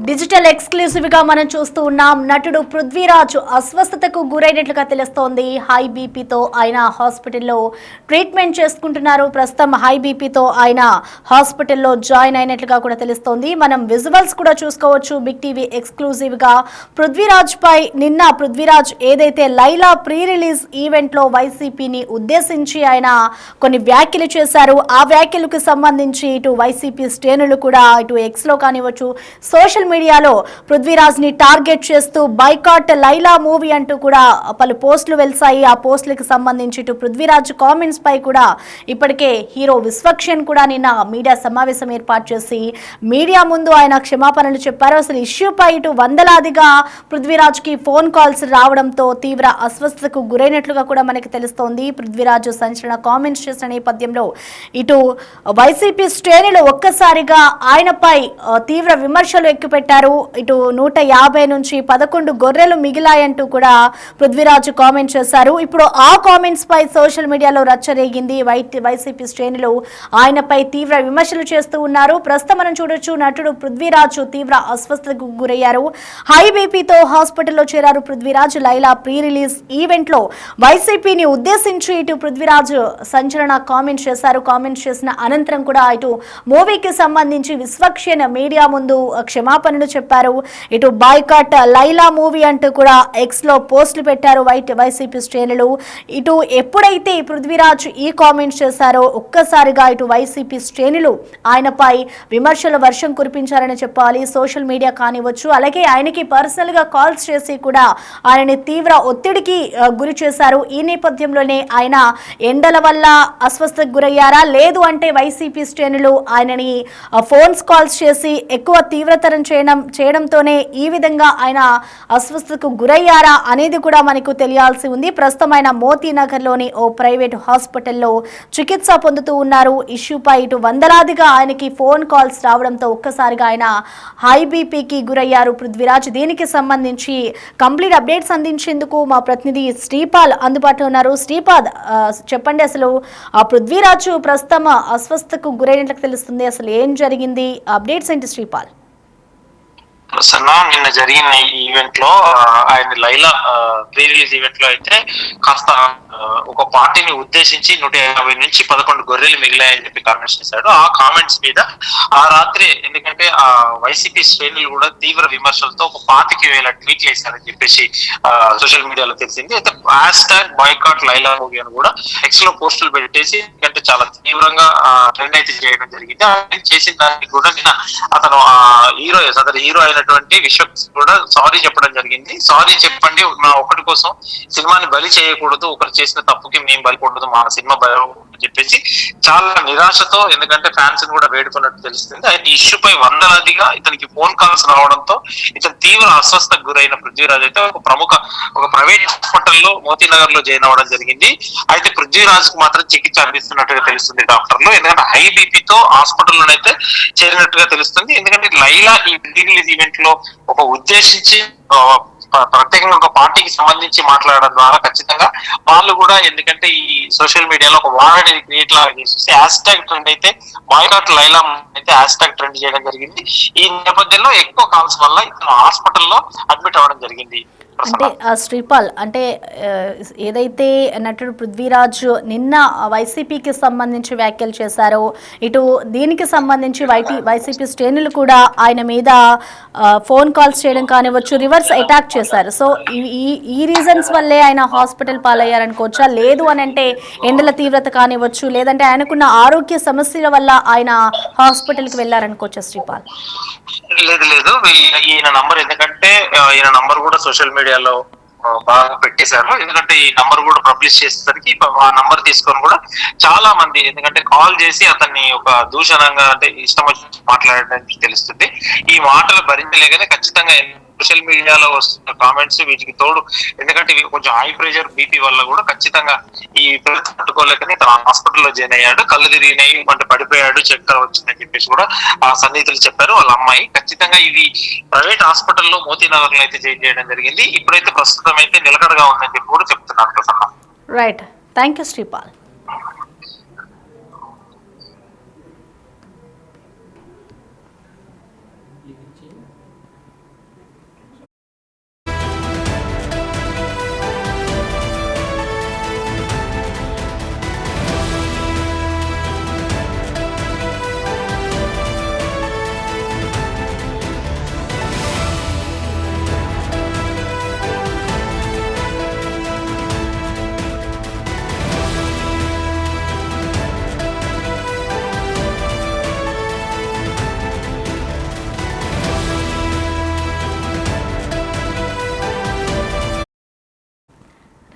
Digital exclusive గా మనం చూస్తూ ఉన్నాం. నటుడు పృథ్వీరాజ్ అస్వస్థతకు గురైనట్లుగా తెలుస్తోంది. హై బీపీతో ఆయన హాస్పిటల్లో ట్రీట్మెంట్ చేసుకుంటున్నారు. ప్రస్తుతం హై బీపీతో ఆయన హాస్పిటల్లో జాయిన్ అయినట్లుగా కూడా తెలుస్తోంది. మనం విజువల్స్ కూడా చూసుకోవచ్చు. బిగ్ టీవీ ఎక్స్క్లూసివ్ గా పృథ్వీరాజ్ పై నిన్న పృథ్వీరాజ్ ఏదైతే లైలా ప్రీ రిలీజ్ ఈవెంట్ లో వైసీపీని ఉద్దేశించి ఆయన కొన్ని వ్యాఖ్యలు చేశారు. ఆ వ్యాఖ్యలకు సంబంధించి ఇటు వైసీపీ శ్రేణులు కూడా ఇటు ఎక్స్ లో కానివ్వచ్చు సోషల్ మీడియాలో పృథ్వీరాజ్ ని టార్గెట్ చేస్తూ బైకాట్ లైలా మూవీ అంటూ కూడా పలు పోస్టులు వెలిసాయి. ఆ పోస్టులకు సంబంధించి ఇటు పృథ్వీరాజ్ కామెంట్స్ పై కూడా ఇప్పటికే హీరో విశ్వక్సేన్ కూడా నిన్న మీడియా సమావేశం ఏర్పాటు చేసి మీడియా ముందు ఆయన క్షమాపణలు చెప్పారు. అసలు ఇష్యూపై ఇటు వందలాదిగా పృథ్వీరాజ్ కి ఫోన్ కాల్స్ రావడంతో తీవ్ర అస్వస్థతకు గురైనట్లుగా కూడా మనకి తెలుస్తోంది. పృథ్వీరాజ్ సంచలన కామెంట్స్ చేసిన నేపథ్యంలో ఇటు వైసీపీ శ్రేణులు ఒక్కసారిగా ఆయనపై తీవ్ర విమర్శలు పెట్టారు. ఇటు 150 నుంచి 11 గొర్రెలు మిగిలాయంటూ కూడా పృథ్వీరాజ్ కామెంట్ చేశారు. ఇప్పుడు ఆ కామెంట్స్ పై సోషల్ మీడియాలో రచ్చరేగింది. వైసీపీ శ్రేణులు ఆయనపై తీవ్ర విమర్శలు చేస్తూ ఉన్నారు. ప్రస్తుతం మనం చూడొచ్చు నటుడు పృథ్వీరాజ్ తీవ్ర అస్వస్థతకు గురయ్యారు. హై బీపీతో హాస్పిటల్లో చేరారు Prithviraj. Laila pre release event లో వైసీపీని ఉద్దేశించి ఇటు పృథ్వీరాజ్ సంచలన కామెంట్స్ చేశారు. కామెంట్స్ చేసిన అనంతరం కూడా ఇటు మూవీకి సంబంధించి విశ్వక్సేన్ మీడియా ముందు క్షమాపణలు చెప్పారు. ఇటు బాయ్కాట్ లైలా మూవీ అంటూ కూడా ఎక్స్ లో పోస్టులు పెట్టారు వైసీపీ శ్రేణులు. ఇటు ఎప్పుడైతే పృథ్వీరాజ్ ఈ కామెంట్స్ చేశారో ఒక్కసారిగా ఇటు వైసీపీ శ్రేణులు ఆయనపై విమర్శల వర్షం కురిపించారని చెప్పాలి. సోషల్ మీడియా కానివచ్చు, అలాగే ఆయనకి పర్సనల్ గా కాల్స్ చేసి కూడా ఆయనని తీవ్ర ఒత్తిడికి గురి చేశారు. ఈ నేపథ్యంలోనే ఆయన ఎండల వల్ల అస్వస్థతకు గురయ్యారా, లేదు అంటే వైసీపీ శ్రేణులు ఆయనని ఫోన్స్ కాల్స్ చేసి ఎక్కువ తీవ్రతరం చేయడంతోనే ఈ విధంగా ఆయన అస్వస్థతకు గురయ్యారా అనేది కూడా మనకు తెలియాల్సి ఉంది. ప్రస్తుతం ఆయన మోతీనగర్లోని ఓ ప్రైవేట్ హాస్పిటల్లో చికిత్స పొందుతూ ఉన్నారు. ఇష్యూపై ఇటు వందలాదిగా ఆయనకి ఫోన్ కాల్స్ రావడంతో ఒక్కసారిగా ఆయన హై బీపీకి గురయ్యారు పృథ్వీరాజ్. దీనికి సంబంధించి కంప్లీట్ అప్డేట్స్ అందించేందుకు మా ప్రతినిధి శ్రీపాల్ అందుబాటులో ఉన్నారు. శ్రీపాద్, చెప్పండి, అసలు ఆ పృథ్వీరాజ్ ప్రస్తుతం అస్వస్థతకు గురైనట్లు తెలుస్తుంది. అసలు ఏం జరిగింది, అప్డేట్స్ ఏంటి శ్రీపాల్? నిన్న జరిగిన ఈవెంట్ లో ఆయన లైలా ప్రీ రిలీజ్ ఈవెంట్ లో అయితే కాస్త ఒక పార్టీని ఉద్దేశించి 150 నుంచి 11 గొర్రెలు మిగిలాయని చెప్పి కామెంట్స్ చేశాడు. ఆ కామెంట్స్ మీద ఆ రాత్రి ఎందుకంటే ఆ వైసీపీ శ్రేణులు కూడా తీవ్ర విమర్శలతో ఒక 25,000 ట్వీట్లు వేశారని చెప్పేసి సోషల్ మీడియాలో తెలిసింది. అయితే హ్యాష్‌ట్యాగ్ బాయ్కాట్ లైలా మూవీ అని కూడా ఎక్స్ లో పోస్టులు పెట్టేసి ఎందుకంటే చాలా తీవ్రంగా ట్రెండ్ అయితే చేయడం జరిగింది. చేసిన దానికి కూడా నిన్న అతను హీరో అయినటువంటి విశ్వక్సేన్ కూడా సారీ చెప్పడం జరిగింది. సారీ చెప్పండి, నా ఒకటి కోసం సినిమాని బలి చేయకూడదు, ఒకరు చేసిన తప్పుకి మేము బలికూడదు, మా సినిమా చెప్పేసి చాలా నిరాశతో, ఎందుకంటే ఫ్యాన్స్ కూడా వేడుకున్నట్టు తెలుస్తుంది. అయితే ఇష్యూపై వందలాదిగా ఇతనికి ఫోన్ కాల్స్ రావడంతో ఇతను తీవ్ర అస్వస్థకు గురైన పృథ్వీరాజ్ అయితే ఒక ప్రైవేట్ హాస్పిటల్లో మోతీనగర్ లో జాయిన్ అవ్వడం జరిగింది. అయితే పృథ్వీరాజ్ కు మాత్రం చికిత్స అందిస్తున్నట్టుగా తెలుస్తుంది డాక్టర్లు. ఎందుకంటే హై బీపీతో హాస్పిటల్లోనైతే చేరినట్టుగా తెలుస్తుంది. ఎందుకంటే లైలా ఈ ప్రీ రిలీజ్ ఈవెంట్ లో ఒక ఉద్దేశించి ప్రత్యేకంగా ఒక పార్టీకి సంబంధించి మాట్లాడడం ద్వారా ఖచ్చితంగా వాళ్ళు కూడా, ఎందుకంటే ఈ సోషల్ మీడియాలో ఒక వారని క్రియేట్ లాగా చేసేసి హ్యాష్‌ట్యాగ్ ట్రెండ్ అయితే బాయ్కాట్ లైలా అయితే హ్యాష్‌ట్యాగ్ ట్రెండ్ చేయడం జరిగింది. ఈ నేపథ్యంలో ఎక్కువ కాల్స్ వల్ల ఇతను హాస్పిటల్లో అడ్మిట్ అవ్వడం జరిగింది. అంటే శ్రీపాల్, అంటే ఏదైతే నటుడు పృథ్వీరాజ్ నిన్న వైసీపీకి సంబంధించి వ్యాఖ్యలు చేశారో, ఇటు దీనికి సంబంధించి వైసీపీ శ్రేణులు కూడా ఆయన మీద ఫోన్ కాల్స్ చేయడం కానివ్వచ్చు, రివర్స్ అటాక్ చేశారు. సో ఈ రీజన్స్ వల్లే ఆయన హాస్పిటల్ పాలయ్యారనుకోవచ్చా? లేదు అని అంటే ఎండల తీవ్రత కానివ్వచ్చు, లేదంటే ఆయనకున్న ఆరోగ్య సమస్యల వల్ల ఆయన హాస్పిటల్కి వెళ్ళారనుకోవచ్చా శ్రీపాల్? లేదు, ఈయన నంబర్, ఎందుకంటే ఈయన నంబర్ కూడా సోషల్ మీడియాలో బాగా పెట్టేశారు. ఎందుకంటే ఈ నంబర్ కూడా పబ్లిష్ చేసేసరికి ఆ నంబర్ తీసుకొని కూడా చాలా మంది, ఎందుకంటే కాల్ చేసి అతన్ని ఒక దూషణంగా, అంటే ఇష్టం వచ్చి మాట్లాడడానికి తెలుస్తుంది. ఈ మాటలు భరించలేకనే ఖచ్చితంగా సోషల్ మీడియాలో వస్తున్న కామెంట్స్ వీటికి తోడు, ఎందుకంటే ఇవి కొంచెం హై ప్రెషర్ బీపీ వల్ల కూడా ఖచ్చితంగా ఈ తట్టుకోలేకనే తన హాస్పిటల్లో జాయిన్ అయ్యాడు. కళ్ళు తిరిగినాయి, అంటే పడిపోయాడు, చక్కెర వచ్చిందని చెప్పేసి కూడా ఆ సన్నిహితులు చెప్పారు. వాళ్ళ అమ్మాయి ఖచ్చితంగా ఇది ప్రైవేట్ హాస్పిటల్లో మోతీనగర్ లో అయితే జాయిన్ చేయడం జరిగింది. ఇప్పుడైతే ప్రస్తుతం అయితే నిలకడగా ఉందని చెప్పి కూడా చెప్తున్నారు. Right, thank you Sripal.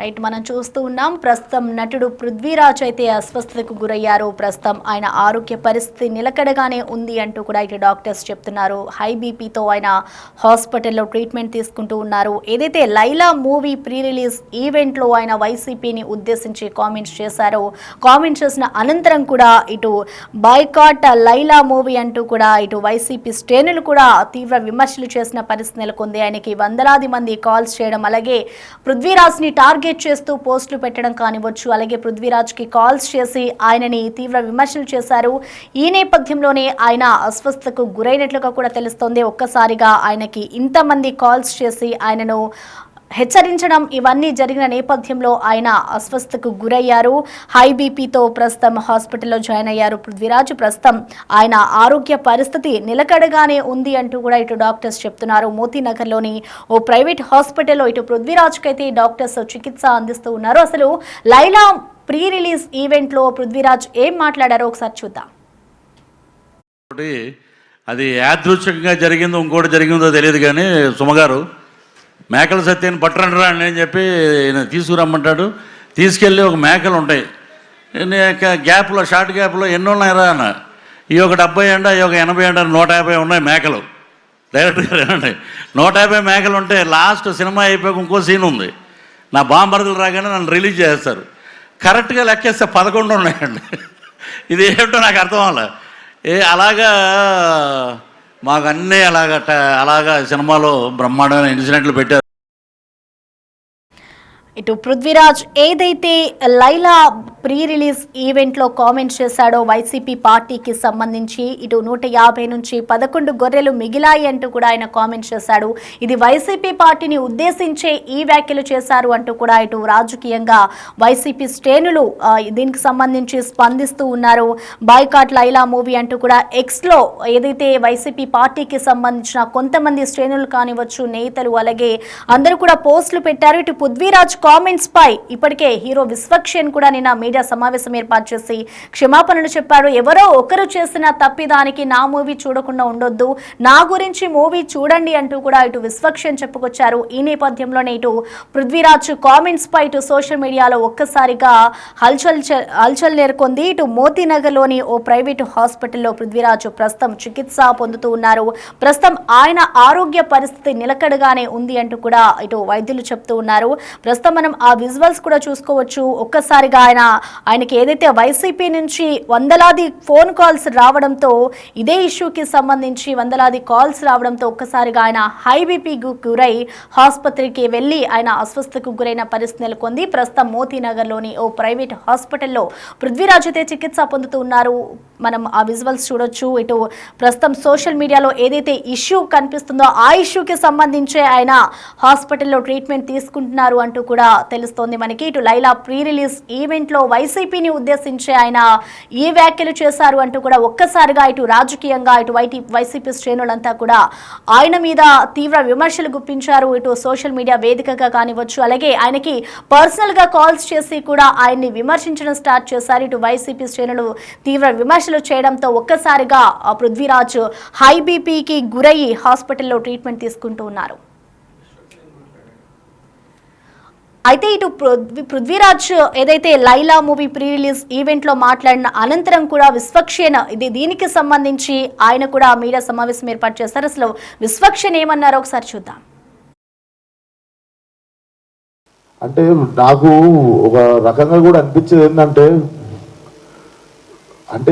Right, మనం చూస్తూ ఉన్నాం ప్రస్తుతం నటుడు పృథ్వీరాజ్ అయితే అస్వస్థతకు గురయ్యారు. ప్రస్తుతం ఆయన ఆరోగ్య పరిస్థితి నిలకడగానే ఉంది అంటూ కూడా ఇటు డాక్టర్స్ చెప్తున్నారు. హై బీపీతో ఆయన హాస్పిటల్లో ట్రీట్మెంట్ తీసుకుంటూ ఉన్నారు. ఏదైతే లైలా మూవీ ప్రీ రిలీజ్ ఈవెంట్లో ఆయన వైసీపీని ఉద్దేశించి కామెంట్స్ చేశారో, కామెంట్స్ చేసిన అనంతరం కూడా ఇటు బాయ్కాట్ లైలా మూవీ అంటూ కూడా ఇటు వైసీపీ శ్రేణులు కూడా తీవ్ర విమర్శలు చేసిన పరిస్థితి నెలకొంది. ఆయనకి వందలాది మంది కాల్స్ చేయడం, అలాగే పృథ్వీరాజ్ని టార్గెట్ చేస్తూ పోస్టులు పెట్టడం కానివచ్చు, అలాగే పృథ్వీరాజ్కి కాల్స్ చేసి ఆయనని తీవ్ర విమర్శలు చేశారు. ఈ నేపథ్యంలోనే ఆయన అస్వస్థతకు గురైనట్లుగా కూడా తెలుస్తోంది. ఒక్కసారిగా ఆయనకి ఇంతమంది కాల్స్ చేసి ఆయనను హెచ్చరించడం ఇవన్నీ జరిగిన నేపథ్యంలో ఆయన అస్వస్థతకు గురయ్యారు. హై బీపీతో ప్రస్తుతం హాస్పిటల్లో జాయిన్ అయ్యారు పృథ్వీరాజ్. ప్రస్తుతం ఆయన ఆరోగ్య పరిస్థితి నిలకడగానే ఉంది అంటూ కూడా ఇటు డాక్టర్స్ చెప్తున్నారు. మోతీనగర్లోని ఓ ప్రైవేట్ హాస్పిటల్లో ఇటు పృథ్వీరాజ్కి అయితే డాక్టర్స్ చికిత్స అందిస్తూ ఉన్నారు. అసలు లైలా ప్రీ రిలీజ్ ఈవెంట్లో పృథ్వీరాజ్ ఏం మాట్లాడారో ఒకసారి చూద్దాం. అది యాదృచ్ఛికంగా జరిగిందో ఇంకోటి జరిగిందో తెలియదు, కానీ సుమగారు మేకల సత్యాన్ని పట్టరండిరా అని చెప్పి తీసుకురమ్మంటాడు. తీసుకెళ్ళి ఒక మేకలు ఉంటాయి గ్యాప్లో, షార్ట్ గ్యాప్లో ఎన్ని ఉన్నాయిరా అన్న, ఈ ఒక 70 ఎండ, ఈ ఒక 80 ఎండ, 150 ఉన్నాయి మేకలు. డైరెక్ట్గా రండి, 150 మేకలు ఉంటే లాస్ట్ సినిమా అయిపోయాక ఇంకో సీన్ ఉంది. నా బాంబర్దులు రాగానే నన్ను రిలీజ్ చేస్తారు. కరెక్ట్గా లెక్కేస్తే 11 ఉన్నాయండి. ఇది ఏమిటో నాకు అర్థం అవ్వాలి. అలాగా మాకు అన్నీ అలాగా సినిమాలో బ్రహ్మాండమైన ఇన్సిడెంట్లు పెట్టారు. ఇటు పృథ్వీరాజ్ ఏదైతే లైలా ప్రీ రిలీజ్ ఈవెంట్లో కామెంట్స్ చేశాడో వైసీపీ పార్టీకి సంబంధించి ఇటు 150 నుంచి 11 గొర్రెలు మిగిలాయి అంటూ కూడా ఆయన కామెంట్స్ చేశాడు. ఇది వైసీపీ పార్టీని ఉద్దేశించే ఈ వ్యాఖ్యలు చేశారు అంటూ కూడా ఇటు రాజకీయంగా వైసీపీ శ్రేణులు దీనికి సంబంధించి స్పందిస్తూ ఉన్నారు. బాయ్కాట్ లైలా మూవీ అంటూ కూడా ఎక్స్లో ఏదైతే వైసీపీ పార్టీకి సంబంధించిన కొంతమంది శ్రేణులు కానివచ్చు, నేతలు, అలాగే అందరూ కూడా పోస్టులు పెట్టారు. ఇటు పృథ్వీరాజ్ కామెంట్స్ పై ఇప్పటికే హీరో విశ్వక్షేణ్ కూడా నిన్న మీడియా సమావేశం ఏర్పాటు చేసి క్షమాపణలు చెప్పారు. ఎవరో ఒకరు చేసిన తప్పిదానికి నా మూవీ చూడకుండా ఉండొద్దు, నా గురించి మూవీ చూడండి అంటూ కూడా ఇటు విశ్వక్షేణ్ చెప్పుకొచ్చారు. ఈ నేపథ్యంలోనే ఇటు పృథ్వీరాజ్ కామెంట్స్ పై ఇటు సోషల్ మీడియాలో ఒక్కసారిగా హల్చల్ నేర్కొంది. ఇటు మోతీనగర్లోని ఓ ప్రైవేట్ హాస్పిటల్లో పృథ్వీరాజ్ ప్రస్తుతం చికిత్స పొందుతూ ఉన్నారు. ప్రస్తుతం ఆయన ఆరోగ్య పరిస్థితి నిలకడగానే ఉంది అంటూ కూడా ఇటు వైద్యులు చెప్తూ ఉన్నారు. ప్రస్తుతం మనం ఆ విజువల్స్ కూడా చూసుకోవచ్చు. ఒక్కసారిగా ఆయనకి ఏదైతే వైసీపీ నుంచి వందలాది ఫోన్ కాల్స్ రావడంతో, ఇదే ఇష్యూకి సంబంధించి వందలాది కాల్స్ రావడంతో ఒక్కసారిగా ఆయన హై బీపీకి గురై ఆసుపత్రికి వెళ్ళి ఆయన అస్వస్థతకు గురైన పరిస్థితి నెలకొంది. ప్రస్తుతం మోతీనగర్లోని ఓ ప్రైవేట్ హాస్పిటల్లో పృథ్వీరాజ్ అయితే చికిత్స పొందుతూ ఉన్నారు. మనం ఆ విజువల్స్ చూడొచ్చు. ఇటు ప్రస్తుతం సోషల్ మీడియాలో ఏదైతే ఇష్యూ కనిపిస్తుందో ఆ ఇష్యూకి సంబంధించి ఆయన హాస్పిటల్లో ట్రీట్మెంట్ తీసుకుంటున్నారు అంటూ కూడా తెలుస్తోంది మనకి. ఇటు లైలా ప్రీ రిలీజ్ ఈవెంట్లో వైసీపీని ఉద్దేశించి ఆయన ఈ వ్యాఖ్యలు చేశారు అంటూ కూడా ఒక్కసారిగా ఇటు రాజకీయంగా ఇటు వైసీపీ శ్రేణులంతా కూడా ఆయన మీద తీవ్ర విమర్శలు గుప్పించారు. ఇటు సోషల్ మీడియా వేదికగా కానివచ్చు, అలాగే ఆయనకి పర్సనల్ గా కాల్స్ చేసి కూడా ఆయన్ని విమర్శించడం స్టార్ట్ చేశారు. ఇటు వైసీపీ శ్రేణులు తీవ్ర విమర్శలు చేయడంతో ఒక్కసారిగా పృథ్వీరాజ్ హై బీపీకి గురయ్యి హాస్పిటల్లో ట్రీట్మెంట్ తీసుకుంటూ ఉన్నారు. అయితే ఇటు పృథ్వీరాజ్ ఏదైతే లైలా మూవీ ప్రీ రిలీజ్ ఈవెంట్లో మాట్లాడిన అనంతరం కూడా విశ్వక్షేణ్ దీనికి సంబంధించి ఆయన కూడా మీడియా సమావేశం ఏర్పాటు చేస్తారు. అసలు విశ్వక్షేణ్ ఏమన్నారో ఒకసారి చూద్దాం. అంటే నాకు ఒక రకంగా కూడా అనిపించేది ఏంటంటే, అంటే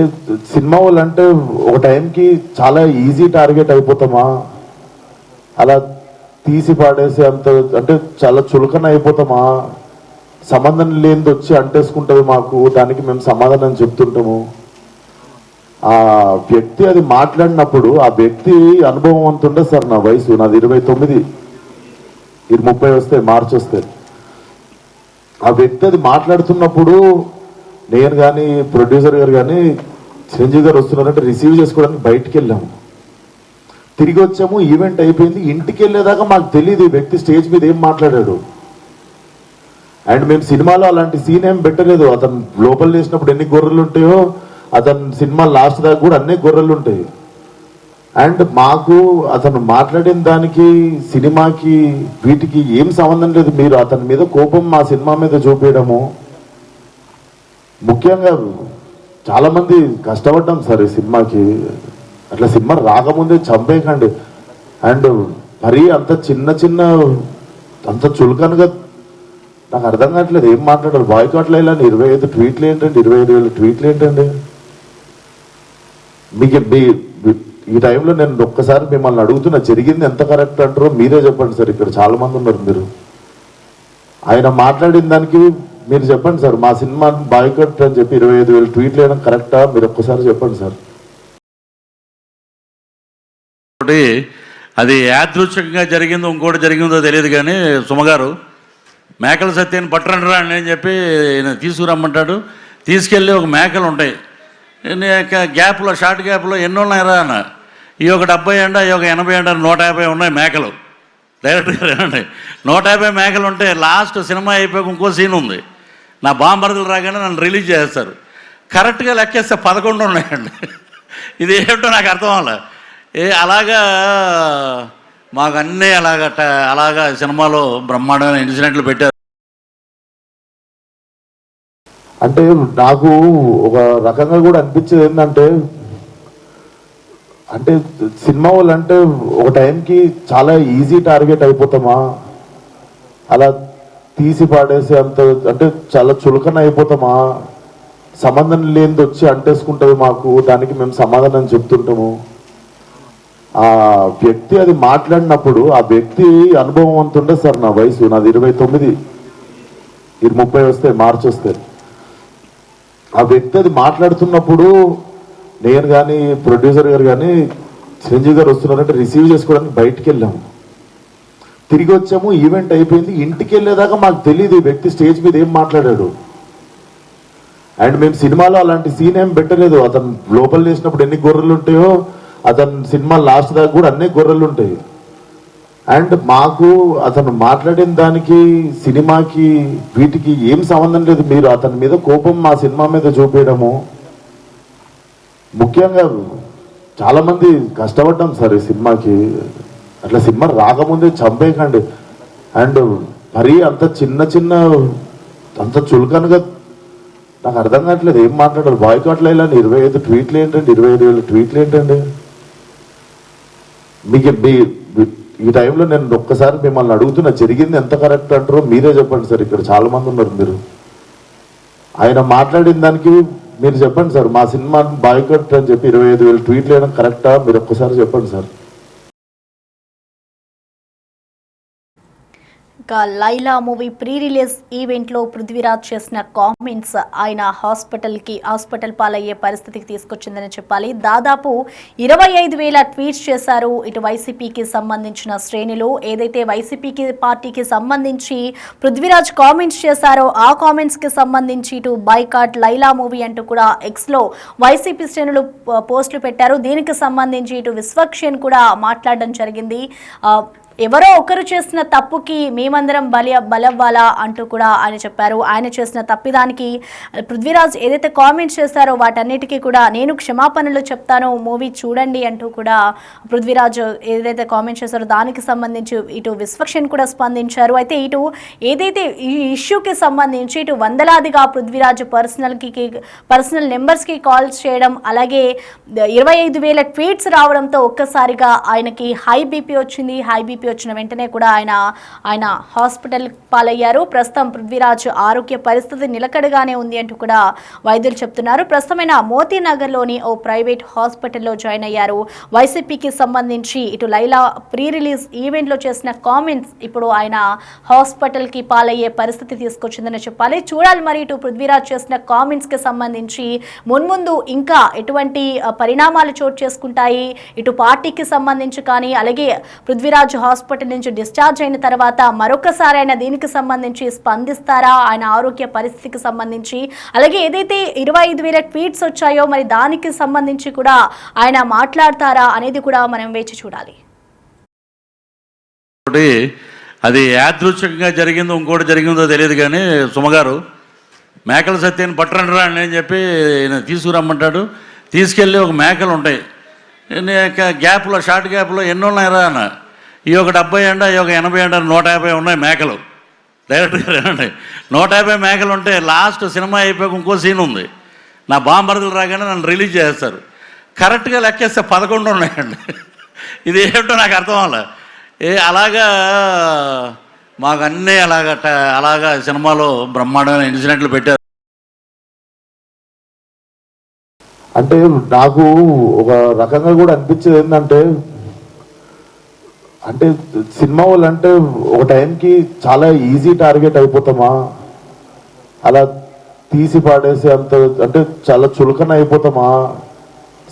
సినిమా వాళ్ళు అంటే ఒక టైంకి చాలా ఈజీ టార్గెట్ అయిపోతామా, అలా తీసి పాడేసి అంత అంటే చాలా చులకన అయిపోతామా, సంబంధం లేనిది వచ్చి అంటేసుకుంటుంది మాకు, దానికి మేము సమాధానం చెప్తుంటాము. ఆ వ్యక్తి అది మాట్లాడినప్పుడు ఆ వ్యక్తి అనుభవం అంత ఉండదు సార్. నా వయసు నాది 29, 30 వస్తాయి, మార్చి వస్తాయి. ఆ వ్యక్తి అది మాట్లాడుతున్నప్పుడు నేను కానీ ప్రొడ్యూసర్ గారు కానీ చిరంజీవి గారు వస్తున్నారంటే రిసీవ్ చేసుకోవడానికి బయటికి వెళ్ళాము. తిరిగి వచ్చాము, ఈవెంట్ అయిపోయింది. ఇంటికి వెళ్ళేదాకా మాకు తెలియదు ఈ వ్యక్తి స్టేజ్ మీద ఏం మాట్లాడాడు. అండ్ మేము సినిమాలో అలాంటి సీన్ ఏం పెట్టలేదు. అతను లోపల చేసినప్పుడు ఎన్ని గొర్రెలు ఉంటాయో అతను సినిమా లాస్ట్ దాకా కూడా అన్ని గొర్రెలు ఉంటాయి. అండ్ మాకు అతను మాట్లాడిన దానికి సినిమాకి వీటికి ఏం సంబంధం లేదు. మీరు అతని మీద కోపం మా సినిమా మీద చూపించడము. ముఖ్యంగా చాలా మంది కష్టపడ్డాం సార్ ఈ సినిమాకి. అట్లా సినిమా రాకముందే చంపేయకండి. అండ్ మరీ అంత చిన్న అంత చులకనగా నాకు అర్థం కావట్లేదు ఏం మాట్లాడారు. బాయ్కాట్లు ఇలా 25 ట్వీట్లు ఏంటండి, 25,000 ట్వీట్లు ఏంటండి? మీకు ఈ టైంలో నేను ఒక్కసారి మిమ్మల్ని అడుగుతున్నా, జరిగింది ఎంత కరెక్ట్ అంటారో మీరే చెప్పండి సార్. ఇక్కడ చాలా మంది ఉన్నారు. మీరు ఆయన మాట్లాడిన దానికి మీరు చెప్పండి సార్. మా సినిమా బాయ్కాట్ అని చెప్పి 25,000 ట్వీట్లు వేయడం కరెక్టా? మీరు ఒక్కసారి చెప్పండి సార్. అది యాదృచ్ఛికంగా జరిగిందో ఇంకోటి జరిగిందో తెలియదు కానీ సుమగారు మేకల సత్యాన్ని పట్టరండిరా అని చెప్పి తీసుకురమ్మంటాడు. తీసుకెళ్ళి ఒక మేకలు ఉంటాయి గ్యాప్లో, షార్ట్ గ్యాప్లో ఎన్ని ఉన్నాయిరా అన్న. ఈ ఒక 70 అంట, ఈ ఒక 80 అంట, 150 ఉన్నాయి మేకలు. డైరెక్ట్గా రండి, 150 మేకలు ఉంటే లాస్ట్ సినిమా అయిపోయాక ఇంకో సీన్ ఉంది. నా బాంబర్దులు రాగానే నన్ను రిలీజ్ చేస్తారు. కరెక్ట్గా లెక్కేస్తే 11 ఉన్నాయండి. ఇది ఏమిటో నాకు అర్థం అవ్వాలి. అలాగా మాకు అన్నీ అలాగా సినిమాలో బ్రహ్మాండమైన ఇన్సిడెంట్లు పెట్టారు. అంటే నాకు ఒక రకంగా కూడా అనిపించేది ఏంటంటే, అంటే సినిమా వాళ్ళు అంటే ఒక టైంకి చాలా ఈజీ టార్గెట్ అయిపోతామా, అలా తీసి పాడేసి అంత అంటే చాలా చులకన అయిపోతామా, సంబంధం లేనిది వచ్చి అంటేసుకుంటుంది మాకు, దానికి మేము సమాధానం చెప్తుంటాము. ఆ వ్యక్తి అది మాట్లాడినప్పుడు ఆ వ్యక్తి అనుభవం అంత ఉండే సార్. నా వయసు నాది 29, ఇది 30 వస్తే మార్చి వస్తే. ఆ వ్యక్తి అది మాట్లాడుతున్నప్పుడు నేను కానీ ప్రొడ్యూసర్ గారు కానీ చిరంజీవి గారు వస్తున్నారంటే రిసీవ్ చేసుకోవడానికి బయటికి వెళ్ళాము. తిరిగి వచ్చాము, ఈవెంట్ అయిపోయింది. ఇంటికి వెళ్ళేదాకా మాకు తెలియదు ఈ వ్యక్తి స్టేజ్ మీద ఏం మాట్లాడాడు. అండ్ మేము సినిమాలో అలాంటి సీన్ ఏం పెట్టలేదు. అతను లోపల చేసినప్పుడు ఎన్ని గొర్రెలు ఉంటాయో అతను సినిమా లాస్ట్ దాకా కూడా అన్ని గొర్రెలు ఉంటాయి. అండ్ మాకు అతను మాట్లాడిన దానికి సినిమాకి వీటికి ఏం సంబంధం లేదు. మీరు అతని మీద కోపం మా సినిమా మీద చూపించడము. ముఖ్యంగా చాలా మంది కష్టపడ్డాం సార్ ఈ సినిమాకి. అట్లా సినిమా రాకముందే చంపేయకండి. అండ్ మరీ అంత చిన్న అంత చులకనగా నాకు అర్థం కావట్లేదు ఏం మాట్లాడారు. బాయ్కాట్లు ఇలా 25 ట్వీట్లు ఏంటండి, 25,000 ట్వీట్లు ఏంటండి? మీకు ఈ టైంలో నేను ఒక్కసారి మిమ్మల్ని అడుగుతున్నా, జరిగింది ఎంత కరెక్ట్ అంటారో మీరే చెప్పండి సార్. ఇక్కడ చాలా మంది ఉన్నారు. మీరు ఆయన మాట్లాడిన దానికి మీరు చెప్పండి సార్. మా సినిమా బాయ్కాట్ అని చెప్పి 25,000 ట్వీట్లు వేయడం కరెక్టా? మీరు ఒక్కసారి చెప్పండి సార్. ఇక లైలా మూవీ ప్రీ రిలీజ్ ఈవెంట్లో పృథ్వీరాజ్ చేసిన కామెంట్స్ ఆయన హాస్పిటల్ పాలయ్యే పరిస్థితికి తీసుకొచ్చిందని చెప్పాలి. దాదాపు 25,000 ట్వీట్స్ చేశారు ఇటు వైసీపీకి సంబంధించిన శ్రేణులు. ఏదైతే వైసీపీకి పార్టీకి సంబంధించి పృథ్వీరాజ్ కామెంట్స్ చేశారో ఆ కామెంట్స్కి సంబంధించి ఇటు బాయ్కాట్ లైలా మూవీ అంటూ కూడా ఎక్స్లో వైసీపీ శ్రేణులు పోస్టులు పెట్టారు. దీనికి సంబంధించి ఇటు విశ్వక్షేణ్ కూడా మాట్లాడడం జరిగింది. ఎవరో ఒకరు చేసిన తప్పుకి మేమందరం బలవ్వాలా అంటూ కూడా ఆయన చెప్పారు. ఆయన చేసిన తప్పిదానికి పృథ్వీరాజ్ ఏదైతే కామెంట్స్ చేశారో వాటన్నిటికీ కూడా నేను క్షమాపణలు చెప్తాను, మూవీ చూడండి అంటూ కూడా పృథ్వీరాజ్ ఏదైతే కామెంట్స్ చేశారో దానికి సంబంధించి ఇటు విశ్వక్షేణ్ కూడా స్పందించారు. అయితే ఇటు ఏదైతే ఈ ఇష్యూకి సంబంధించి ఇటు వందలాదిగా పృథ్వీరాజ్ పర్సనల్ నెంబర్స్కి కాల్స్ చేయడం, అలాగే 25,000 ట్వీట్స్ రావడంతో ఒక్కసారిగా ఆయనకి హై బీపీ వచ్చింది. హై బీపీ వచ్చిన వెంటనే కూడా ఆయన హాస్పిటల్ పాలయ్యారు. ప్రస్తుతం పృథ్వీరాజ్ ఆరోగ్య పరిస్థితి నిలకడగానే ఉంది అంటూ కూడా వైద్యులు చెప్తున్నారు. ప్రస్తుతమైన మోతీనగర్లోని ఓ ప్రైవేట్ హాస్పిటల్లో జాయిన్ అయ్యారు. వైసీపీకి సంబంధించి ఇటు లైలా ప్రీ రిలీజ్ ఈవెంట్లో చేసిన కామెంట్స్ ఇప్పుడు ఆయన హాస్పిటల్కి పాలయ్యే పరిస్థితి తీసుకొచ్చిందని చెప్పాలి. చూడాలి మరి ఇటు పృథ్వీరాజ్ చేసిన కామెంట్స్కి సంబంధించి మున్ముందు ఇంకా ఎటువంటి పరిణామాలు చోటు చేసుకుంటాయి. ఇటు పార్టీకి సంబంధించి కానీ అలాగే పృథ్వీరాజ్ హాస్పిటల్ నుంచి డిశ్చార్జ్ అయిన తర్వాత మరొకసారి ఆయన దీనికి సంబంధించి స్పందిస్తారా, ఆయన ఆరోగ్య పరిస్థితికి సంబంధించి, అలాగే ఏదైతే 25,000 ట్వీట్స్ వచ్చాయో మరి దానికి సంబంధించి కూడా ఆయన మాట్లాడతారా అనేది కూడా మనం వేచి చూడాలి. అది యాదృచ్ఛికంగా జరిగిందో ఇంకోటి జరిగిందో తెలియదు కానీ సుమగారు మేకల సత్యాన్ని పట్టరండిరా అని చెప్పి తీసుకురమ్మంటాడు. తీసుకెళ్ళి ఒక మేకలు ఉంటాయి గ్యాప్లో షార్ట్ గ్యాప్లో ఎన్ని ఉన్నాయిరా అన్న. ఈ ఒక 70 అంట, ఈ ఒక 80 అంట, 150 ఉన్నాయి మేకలు. డైరెక్ట్గా రండి, 150 మేకలు ఉంటే లాస్ట్ సినిమా అయిపోయాక ఇంకో సీన్ ఉంది. నా బాంబర్దులు రాగానే నన్ను రిలీజ్ చేస్తారు. కరెక్ట్గా లెక్కేస్తే 11 ఉన్నాయండి. ఇది ఏమిటో నాకు అర్థం అవ్వాలి. అలాగా మాకు అన్నీ అలాగా సినిమాలో బ్రహ్మాండమైన ఇన్సిడెంట్లు పెట్టారు. అంటే నాకు ఒక రకంగా కూడా అనిపించేది ఏంటంటే, అంటే సినిమా వాళ్ళు అంటే ఒక టైంకి చాలా ఈజీ టార్గెట్ అయిపోతామా, అలా తీసి పాడేసి అంత అంటే చాలా చులకన అయిపోతామా,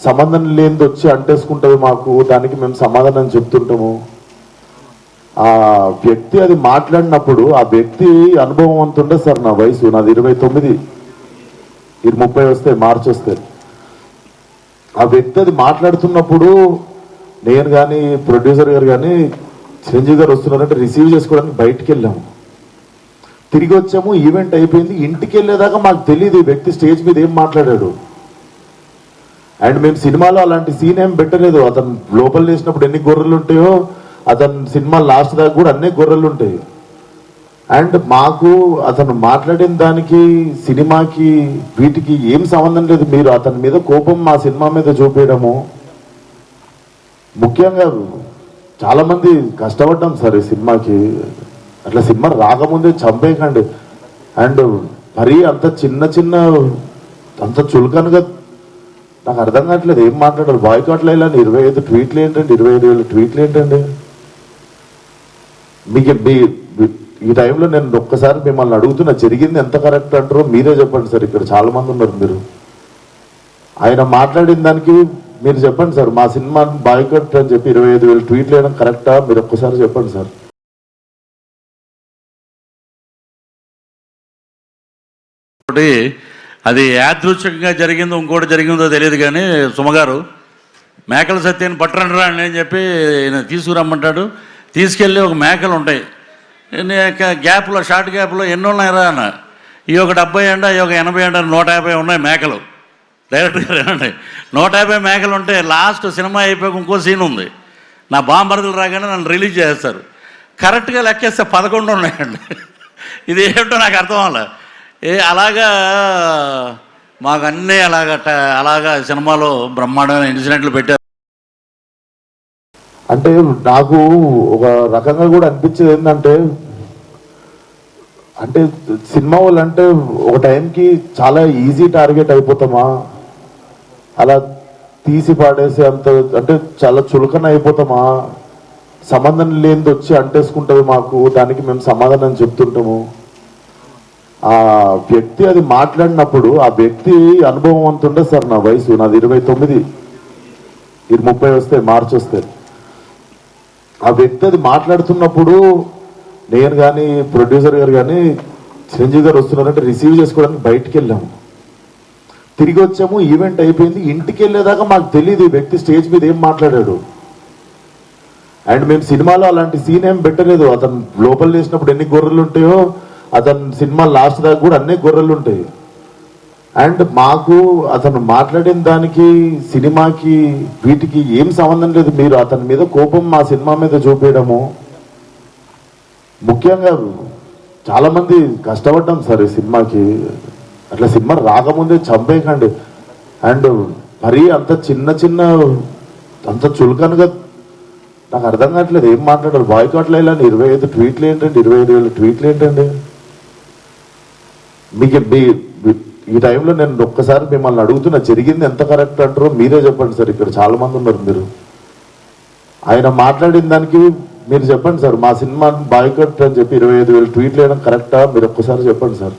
సంబంధం లేనిది వచ్చి అంటేసుకుంటుంది మాకు, దానికి మేము సమాధానం చెప్తుంటాము. ఆ వ్యక్తి అది మాట్లాడినప్పుడు ఆ వ్యక్తి అనుభవం అంత ఉండదు సార్. నా వయసు నాది 29, 30 వస్తాయి, మార్చి వస్తాయి. ఆ వ్యక్తి అది మాట్లాడుతున్నప్పుడు నేను కానీ ప్రొడ్యూసర్ గారు కానీ చిరంజీవి గారు వస్తున్నారంటే రిసీవ్ చేసుకోవడానికి బయటికి వెళ్ళాము. తిరిగి వచ్చాము, ఈవెంట్ అయిపోయింది. ఇంటికి వెళ్ళేదాకా మాకు తెలియదు ఈ వ్యక్తి స్టేజ్ మీద ఏం మాట్లాడాడు. అండ్ మేము సినిమాలో అలాంటి సీన్ ఏం పెట్టలేదు. అతను లోపల చేసినప్పుడు ఎన్ని గొర్రెలు ఉంటాయో అతను సినిమా లాస్ట్ దాకా కూడా అన్ని గొర్రెలు ఉంటాయి. అండ్ మాకు అతను మాట్లాడిన దానికి సినిమాకి వీటికి ఏం సంబంధం లేదు. మీరు అతని మీద కోపం మా సినిమా మీద చూపించడము. ముఖ్యంగా చాలా మంది కష్టపడ్డాం సార్ ఈ సినిమాకి. అట్లా సినిమా రాకముందే చంపేయకండి. అండ్ మరీ అంత చిన్న అంత చులకనగా నాకు అర్థం కావట్లేదు ఏం మాట్లాడారు. బాయ్కాట్లు ఇలా 25 ట్వీట్లు ఏంటండి, 25,000 ట్వీట్లు ఏంటండి. మీకు ఈ టైంలో నేను ఒక్కసారి మిమ్మల్ని అడుగుతున్నా, జరిగింది ఎంత కరెక్ట్ అంటారో మీరే చెప్పండి సార్. ఇక్కడ చాలా మంది ఉన్నారు. మీరు ఆయన మాట్లాడిన దానికి మీరు చెప్పండి సార్. మా సినిమా బాయ్కట్ అని చెప్పి 25,000 ట్వీట్లు వేయడం కరెక్టా? మీరు ఒక్కసారి చెప్పండి సార్. అది యాదృచ్ఛికంగా జరిగిందో ఇంకోటి జరిగిందో తెలియదు కానీ సుమగారు మేకల సత్యాన్ని పట్టరండిరా అని చెప్పి తీసుకురమ్మంటాడు. తీసుకెళ్ళి ఒక మేకలు ఉంటాయి, గ్యాప్లో షార్ట్ గ్యాప్లో ఎన్ని ఉన్నాయిరా అన్న. ఈ ఒక 70 అంట, ఈ ఒక 80 అంట, 150 ఉన్నాయి మేకలు. డైరెక్ట్గా రండి, 150 మేకలు ఉంటే లాస్ట్ సినిమా అయిపోయాక ఇంకో సీన్ ఉంది. నా బాంబర్దులు రాగానే నన్ను రిలీజ్ చేస్తారు. కరెక్ట్గా లెక్కేస్తే 11 ఉన్నాయండి. ఇది ఏమిటో నాకు అర్థం అవ్వాలి. అలాగా మాకు అన్నీ అలాగా సినిమాలో బ్రహ్మాండమైన ఇన్సిడెంట్లు పెట్టారు. అంటే నాకు ఒక రకంగా కూడా అనిపించేది ఏంటంటే, అంటే సినిమా వాళ్ళు అంటే ఒక టైంకి చాలా ఈజీ టార్గెట్ అయిపోతామా, అలా తీసి పాడేసి అంత అంటే చాలా చులకన అయిపోతామా, సంబంధం లేనిది వచ్చి అంటేసుకుంటుంది మాకు, దానికి మేము సమాధానం చెప్తుంటాము. ఆ వ్యక్తి అది మాట్లాడినప్పుడు ఆ వ్యక్తి అనుభవం అంత ఉండదు సార్. నా వయసు నాది 29, 30 వస్తాయి, మార్చి వస్తాయి. ఆ వ్యక్తి అది మాట్లాడుతున్నప్పుడు నేను కానీ ప్రొడ్యూసర్ గారు కానీ చిరంజీవి గారు వస్తున్నారంటే రిసీవ్ చేసుకోవడానికి బయటికి వెళ్ళాము. తిరిగి వచ్చాము, ఈవెంట్ అయిపోయింది. ఇంటికి వెళ్ళేదాకా మాకు తెలియదు ఈ వ్యక్తి స్టేజ్ మీద ఏం మాట్లాడాడు. అండ్ మేము సినిమాలో అలాంటి సీన్ ఏం పెట్టలేదు. అతను లోపల చేసినప్పుడు ఎన్ని గొర్రెలు ఉంటాయో అతను సినిమా లాస్ట్ దాకా కూడా అన్ని గొర్రెలు ఉంటాయి. అండ్ మాకు అతను మాట్లాడిన దానికి సినిమాకి వీటికి ఏం సంబంధం లేదు. మీరు అతని మీద కోపం మా సినిమా మీద చూపించడము. ముఖ్యంగా చాలా మంది కష్టపడ్డాం సార్ ఈ సినిమాకి. అట్లా సినిమా రాకముందే చంపేయకండి. అండ్ మరీ అంత చిన్న అంత చులకనగా నాకు అర్థం కావట్లేదు ఏం మాట్లాడారు. బాయ్కాట్లు ఇలా 25 ట్వీట్లు ఏంటండి, 25,000 ట్వీట్లు ఏంటండి. మీకు ఈ టైంలో నేను ఒక్కసారి మిమ్మల్ని అడుగుతున్నా, జరిగింది ఎంత కరెక్ట్ అంటారో మీరే చెప్పండి సార్. ఇక్కడ చాలా మంది ఉన్నారు. మీరు ఆయన మాట్లాడిన దానికి మీరు చెప్పండి సార్. మా సినిమా బాయ్కట్ అని చెప్పి 25,000 ట్వీట్లు వేయడం కరెక్టా? మీరు ఒక్కసారి చెప్పండి సార్.